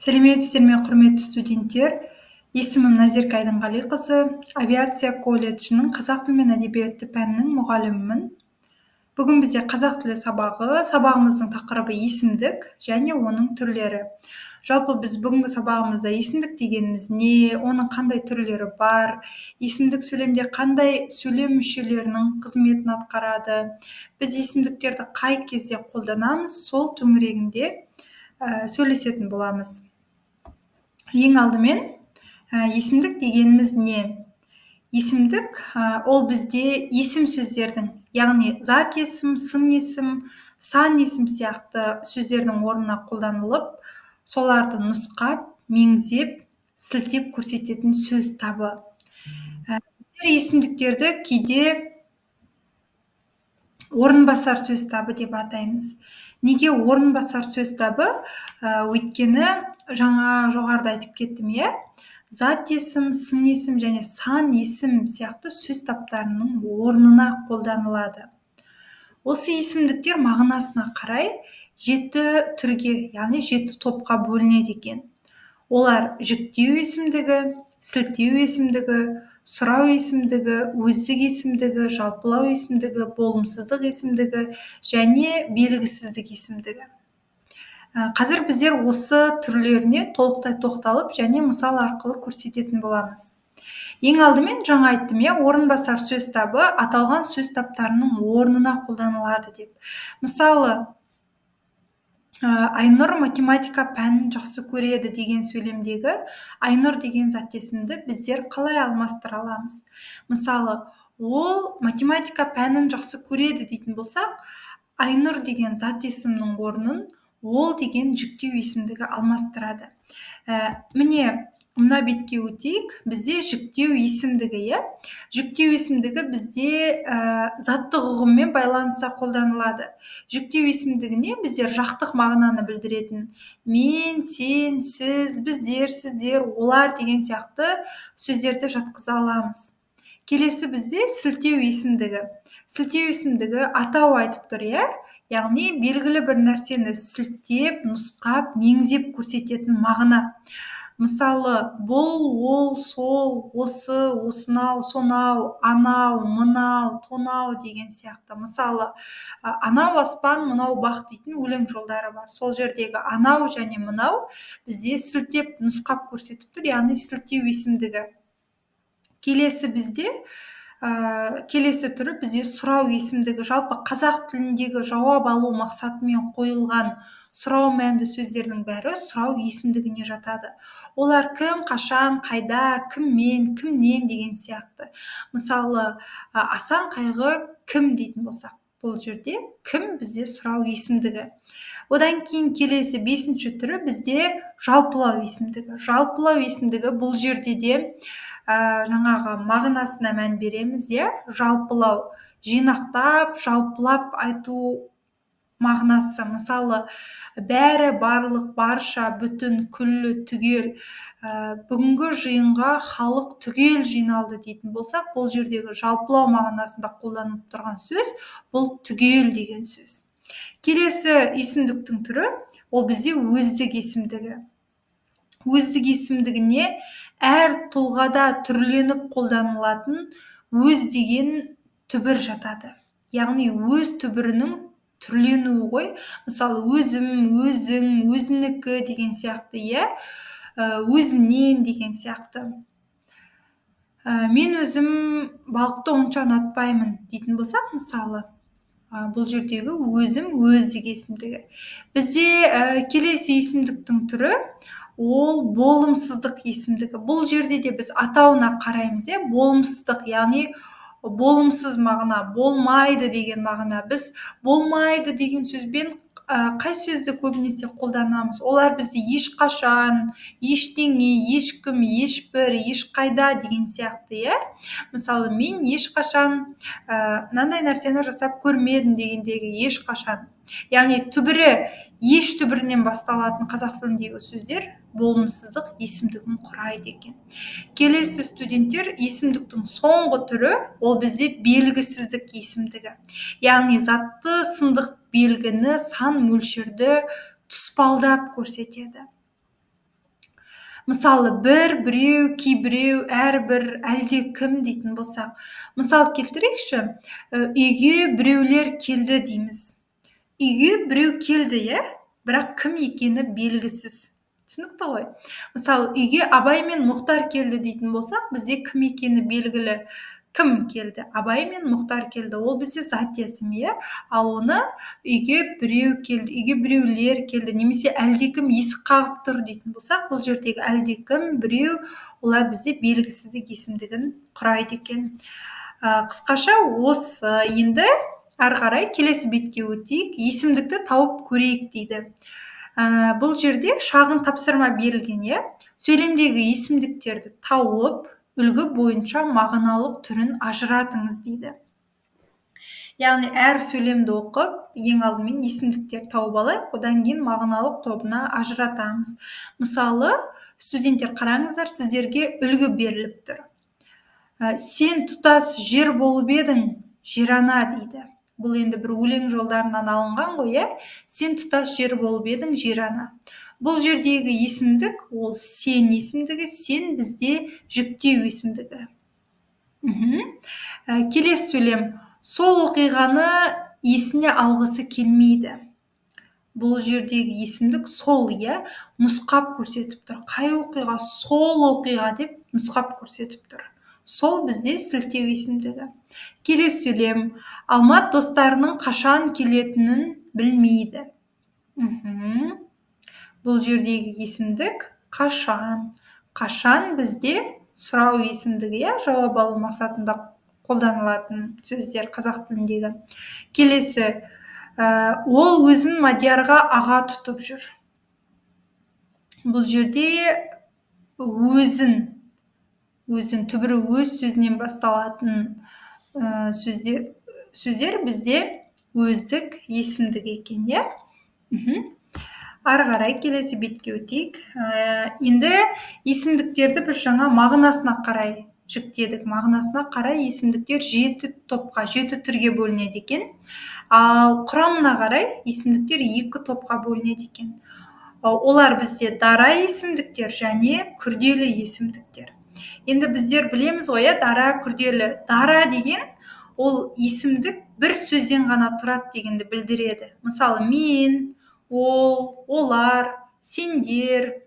Сәлеметсіздер ме, құрметті студенттер? Есімім Назерка Айдынғалиқызы, авиация колледжінің қазақ тілі мен әдебиеті пәнінің мұғалімімін. Бүгін бізде қазақ тілі сабағы, сабағымыздың тақырыбы есімдік және оның түрлері. Жалпы біз бүгінгі сабағымызда есімдік дегеніміз не, оның қандай түрлері бар, есімдік сөйлемде қандай сөйлем мүшелерінің қызметін атқарады, біз есімдіктерді қай кезде қолданамыз, сол төңірегінде сөйлесетін боламыз. Ең алдымен, есімдік дегеніміз не? Есімдік ол бізде есім сөздердің, яғни зат есім, сын есім, сан есім сияқты сөздердің орнына қолданылып, соларды нұсқап, меңзеп, сілтеп көрсететін сөз табы. Есімдіктерді кейде орынбасар сөз табы деп атаймыз. Неге орынбасар сөз табы? Өйткені жаңа жоғарыда айтып кеттім, зат есім, сын есім және сан есім сияқты сөз таптарының орнына қолданылады. Осы есімдіктер мағынасына қарай 7 түрге, яғни 7 топқа бөлінеді екен. Олар жіктеу есімдігі, сілтеу есімдігі, сұрау есімдігі, өздік есімдігі, жалпылау есімдігі, болымсыздық есімдігі және белгісіздік есімдігі. Қазір біздер осы түрлеріне толықтай тоқталып және мысал арқылы көрсететін боламыз. Ең алдымен жаңа айттым, орынбасар сөз табы аталған сөз таптарының орнына қолданылады деп. Мысалы, Айнұр математика пәнін жақсы көреді деген сөйлемдегі Айнұр деген зат есімді біздер қалай алмастыра аламыз? Мысалы, ол математика пәнін жақсы көреді дейтін болсақ, Айнұр деген зат есімнің орнын ол деген жіктеу есімдігі алмастырады. Міне, мына бетке өтейік. Бізде жіктеу есімдігі, жіктеу есімдігі бізде заттық ұғыммен байланыста қолданылады. Жіктеу есімдігіне біздер жақтық мағынаны білдіретін мен, сен, сіз, біздер, сіздер, олар деген сияқты сөздерді жатқыза аламыз. Келесі бізде сілтеу есімдігі. Сілтеу есімдігі атау айтып тұр, яғни белгілі бір нәрсені сілтеп, нұсқап, меңзеп көрсететін мағына. Мысалы, бұл, ол, сол, осы, осынау, сонау, анау, мынау, тонау деген сияқты. Мысалы, анау аспан, мынау бақ дейтін өлең жолдары бар. Сол жердегі анау және мынау бізде сілтеп, нұсқап көрсетіп тұр, яғни сілтеу есімдігі. Келесі түрі бізде сұрау есімдігі. Жалпы қазақ тіліндегі жауап алу мақсатымен қойылған сұрау мәнді сөздердің бәрі сұрау есімдігіне жатады. Олар кім, қашан, қайда, кіммен, кімнен деген сияқты. Мысалы, Асан Қайғы кім дейтін болсақ, бұл жерде кім бізде сұрау есімдігі. Одан кейін келесі 5-ші түрі бізде жалпылау есімдігі. Жалпылау есімдігі бұл жерде де жаңағы мағынасына мән береміз, жалпылау, жинақтап, жалпылап айту мағынасы. Мысалы, бәрі, барлық, барша, бүтін, күллі, түгел. Бүгінгі жиынға халық түгел жиналды дейтін болсақ, бұл жердегі жалпылау мағынасында қолданылып тұрған сөз, бұл түгел деген сөз. Келесі есімдіктің түрі, ол бізде өздік есімдігі. Өздік есімдігіне әр тұлғада түрленіп қолданылатын өз деген түбір жатады. Яғни өз түбірінің түрленуі ғой. Мысалы, өзім, өзің, өзінікі деген сияқты, өзінен деген сияқты. Мен өзім балықты онша ұнатпаймын дейтін болсақ, мысалы, бұл жердегі өзім, өздік есімдігі. Бізде келесі есімдіктің түрі, ол болымсыздық есімдігі. Бұл жерде де біз атауына қараймыз, болымсыздық, яғни болымсыз мағына, болмайды деген мағына. Біз болмайды деген сөзбен қай сөзді көбінесе қолданамыз? Олар бізде ешқашан, ештеңе, ешкім, ешбір, ешқайда деген сияқты, Мысалы, мен ешқашан мынандай нәрсені жасап көрмедім дегендегі ешқашан. Яғни түбірі, еш түбірінен басталатын қазақ тіліндегі сөздер болымсыздық есімдігін құрайды екен. Келесі студенттер, есімдіктің соңғы түрі, ол бізде белгісіздік есімдігі. Яғни затты, сандық белгіні, сан мөлшерді тұспалдап көрсетеді. мысалы бір, біреу, кейбіреу, әрбір, әлдекім дейтін болсақ, мысал келтірейікші, үйге біреулер келді дейміз. Үйге біреу келді, иә, бірақ кім екені белгісіз. Түсінікті ғой. Мысалы, үйге Абай мен Мұхтар келді дейтін болсақ, бізде кім екені белгілі. Кім келді? Абай мен Мұхтар келді. Ол бізде зат есім, иә. Ал оны үйге біреу келді, үйге біреулер келді, немесе әлдекім есік қағып тұр дейтін болсақ, бұл жердегі әлдекім, біреу, олар бізде белгісіздік есімдігін құрайды екен. Қысқаша осы. Енді ары қарай келесі бетке өтейік. Есімдікті тауып көрейік дейді. Бұл жерде шағын тапсырма берілген, иә. Сөйлемдегі есімдіктерді тауып, үлгі бойынша мағыналық түрін ажыратыңыз дейді. Яғни әр сөйлемді оқып, ең алдымен есімдіктер тауып алайық, одан кейін мағыналық тобына ажыратамыз. Мысалы, студенттер қараңыздар, сіздерге үлгі беріліп тұр. Сен тұтас жер болып едің, жер ана дейді. Бұл енді бір өлең жолдарынан алынған ғой, иә? Сен тұтас жер болып едің, жер ана. Бұл жердегі есімдік, ол сен есімдігі, сен бізде жіктеу есімдігі. Келесі сөйлем. Сол оқиғаны есіне алғысы келмейді. Бұл жердегі есімдік сол, иә, нұсқап көрсетіп тұр. Қай оқиға? Сол оқиға деп нұсқап көрсетіп тұр. Сол бізде сілтеу есімдігі. Келесі сөйлем. Алмат достарының қашан келетінін білмейді. Бұл жердегі есімдік қашан. Қашан бізде сұрау есімдігі, иә, жауап алу мақсатында қолданылатын сөздер қазақ тіліндегі. Келесі. Ол өзін Мадиярға аға тұтып жүр. Бұл жерде өзін түбірі өз сөзінен басталатын сөздер бізде өздік есімдік екен, иә. Ары қарай келесі бетке өтейік. Енді есімдіктерді біз жаңа мағынасына қарай жіктедік. Мағынасына қарай есімдіктер 7 топқа, 7 түрге бөлінеді екен. Ал құрамына қарай есімдіктер 2 топқа бөлінеді екен. Олар бізде дара есімдіктер және күрделі есімдіктер. Енді біздер білеміз ғой, дара, күрделі. Дара деген ол есімдік бір сөзден ғана тұрады дегенді білдіреді. Мысалы, мен, ол, олар, сендер,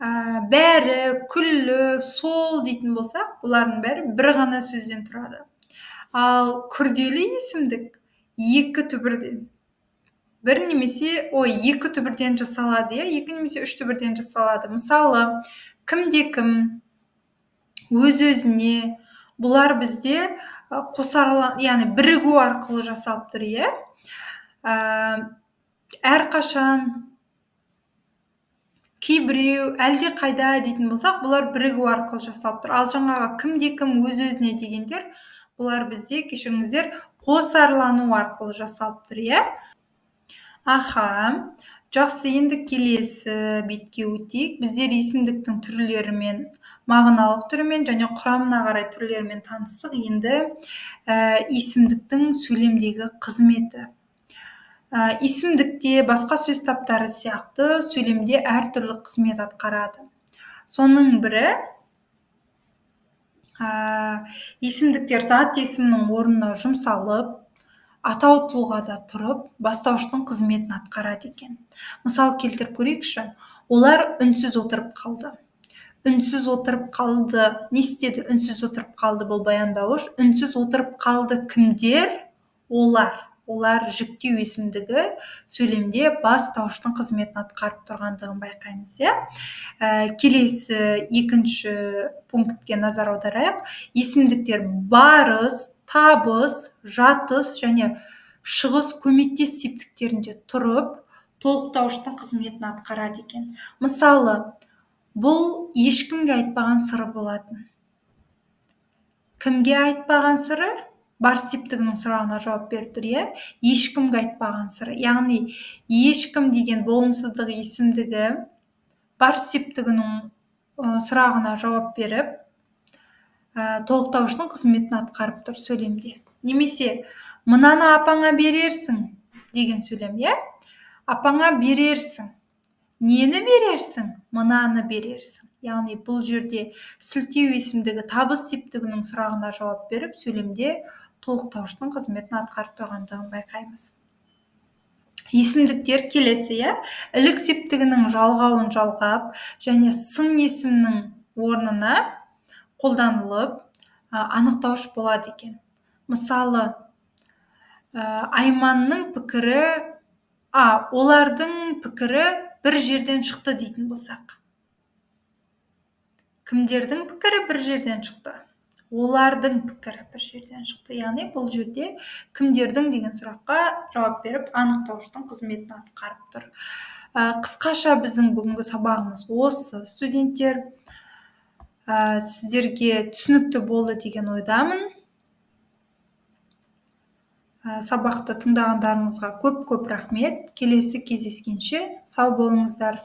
бәрі, күллі, сол дейтін болсақ, бұлардың бәрі бір ғана сөзден тұрады. Ал күрделі есімдік 2 түбірден, екі түбірден жасалады, 2 немесе 3 түбірден жасалады. Мысалы, кімде-кім, өз-өзіне, бұлар бізде яғни бірігу арқылы жасалып тұр, иә. Әрқашан, кейбіреу, әлде қайда дейтін болсақ, бұлар бірігу арқылы жасалып тұр. Ал жаңағы кімде-кім, өз-өзіне дегендер, бұлар бізде, кешіріңіздер, қосарлану арқылы жасалып тұр, иә. Жақсы, енді келесі бетке өтейік. Біздер есімдіктің түрлерімен, мағыналық түрімен және құрамына қарай түрлерімен таныстық. Енді есімдіктің сөйлемдегі қызметі. Есімдікте басқа сөз таптары сияқты сөйлемде әртүрлі қызмет атқарады. Соның бірі, есімдіктер зат есімнің орнына жұмсалып, атау тұлғада тұрып, бастаушының қызметін атқарады екен. Мысал келтіріп көрейікші. Олар үнсіз отырып қалды. Үнсіз отырып қалды. Не істеді? Үнсіз отырып қалды, бұл баяндауыш. Үнсіз отырып қалды кімдер? Олар. Олар жіктеу есімдігі сөйлемде бастаушының қызметін атқарып тұрғандығын байқаймыз, иә. Келесі екінші пунктке назар аударайық. Есімдіктер барыс, табыс, жатыс және шығыс көмектес септіктерінде тұрып, толықтауыштың қызметін атқарады екен. Мысалы, бұл ешкімге айтпаған сыры болатын. Кімге айтпаған сыры? Бар септігінің сұрағына жауап беріп тұр, иә. Ешкімге айтпаған сыры. Яғни, ешкім деген болымсыздық есімдігі бар септігінің сұрағына жауап беріп, толықтаушының қызметін атқарып тұр сөйлемде. Немесе, мынаны апаңа берерсің деген сөйлем, иә. Апаңа берерсің. Нені берерсің? Мынаны берерсің. Яғни бұл жерде сілтеу есімдігі табыс септігінің сұрағына жауап беріп, сөйлемде толықтауыштың қызметін атқарып тұрғандығын байқаймыз. Есімдіктер келесі, ілік септігінің жалғауын жалғап және сын есімнің орнына қолданылып анықтауыш болады екен. Мысалы, Айманның пікірі, олардың пікірі бір жерден шықты дейтін болсақ. Кімдердің пікірі бір жерден шықты? Олардың пікірі бір жерден шықты. Яғни бұл жерде кімдердің деген сұраққа жауап беріп, анықтауыштың қызметін атқарып тұр. Қысқаша біздің бүгінгі сабағымыз осы. Студенттер, сіздерге түсінікті болды деген ойдамын. Сабақты тыңдағандарыңызға көп-көп рахмет. Келесі кездескенше сау болыңыздар.